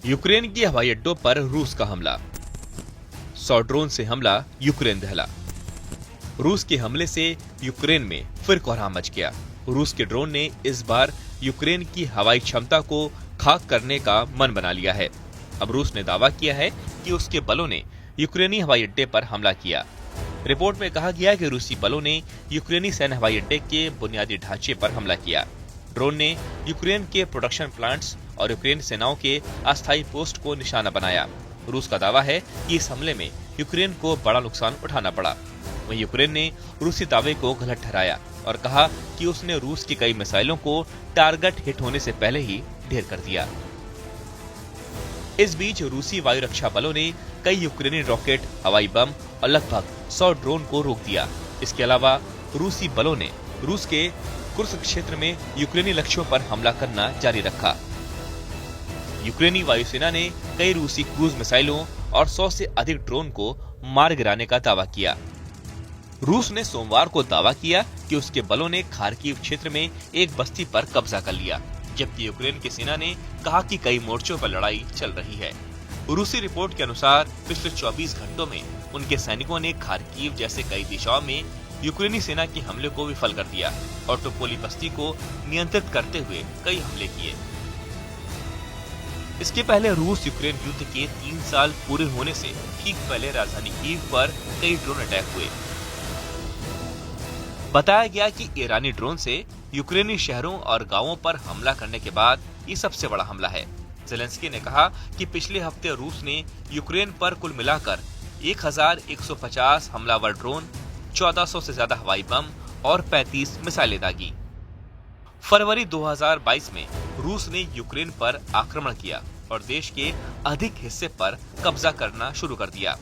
Ukraine के हवाई अड्डों पर रूस का हमला। 100 ड्रोन से हमला, यूक्रेन दहला। रूस के हमले से यूक्रेन में फिर कोहराम मच गया। रूस के ड्रोन ने इस बार यूक्रेन की हवाई क्षमता को खाक करने का मन बना लिया है। अब रूस ने दावा किया है कि उसके बलों ने यूक्रेनी हवाई अड्डे पर हमला किया। रिपोर्ट में कहा गया कि रूसी बलों ने यूक्रेनी सैन्य हवाई अड्डे के बुनियादी ढांचे पर हमला किया। ड्रोन ने यूक्रेन के प्रोडक्शन प्लांट्स और यूक्रेन सेनाओं के अस्थायी पोस्ट को निशाना बनाया। रूस का दावा है कि इस हमले में यूक्रेन को बड़ा नुकसान उठाना पड़ा। वहीं यूक्रेन ने रूसी दावे को गलत ठहराया और कहा कि उसने रूस की कई मिसाइलों को टारगेट हिट होने से पहले ही ढेर कर दिया। इस बीच रूसी वायु रक्षा बलों ने कई यूक्रेनी रॉकेट, हवाई बम और लगभग 100 ड्रोन को रोक दिया। इसके अलावा रूसी बलों ने रूस के कुर्स्क क्षेत्र में यूक्रेनी लक्ष्यों पर हमला करना जारी रखा। यूक्रेनी वायुसेना ने कई रूसी क्रूज मिसाइलों और 100 से अधिक ड्रोन को मार गिराने का दावा किया। रूस ने सोमवार को दावा किया कि उसके बलों ने खार्किव क्षेत्र में एक बस्ती पर कब्जा कर लिया, जबकि यूक्रेन की सेना ने कहा कि कई मोर्चों पर लड़ाई चल रही है। रूसी रिपोर्ट के अनुसार पिछले 24 घंटों में उनके सैनिकों ने खार्किव जैसे कई दिशाओं में यूक्रेनी सेना के हमले को विफल कर दिया और टोपोली बस्ती को नियंत्रित करते हुए कई हमले किए। इसके पहले रूस यूक्रेन युद्ध के 3 साल पूरे होने से ठीक पहले राजधानी कीव पर कई ड्रोन अटैक हुए। बताया गया कि ईरानी ड्रोन से यूक्रेनी शहरों और गांवों पर हमला करने के बाद ये सबसे बड़ा हमला है। ज़ेलेंस्की ने कहा कि पिछले हफ्ते रूस ने यूक्रेन पर कुल मिलाकर 1150 हमलावर ड्रोन, 1400 से ज्यादा हवाई बम और 35 मिसाइलें दागी। फरवरी 2022 में रूस ने यूक्रेन पर आक्रमण किया और देश के अधिक हिस्से पर कब्जा करना शुरू कर दिया।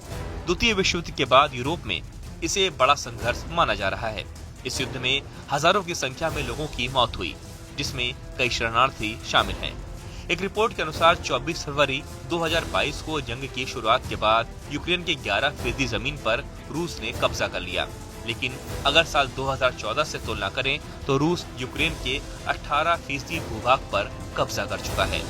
द्वितीय विश्व युद्ध के बाद यूरोप में इसे बड़ा संघर्ष माना जा रहा है। इस युद्ध में हजारों की संख्या में लोगों की मौत हुई, जिसमें कई शरणार्थी शामिल हैं। एक रिपोर्ट के अनुसार 24 फरवरी 2022 को जंग की शुरुआत के बाद यूक्रेन के 11% जमीन पर रूस ने कब्जा कर लिया। लेकिन अगर साल 2014 से तुलना करें तो रूस यूक्रेन के 18% भूभाग पर कब्जा कर चुका है।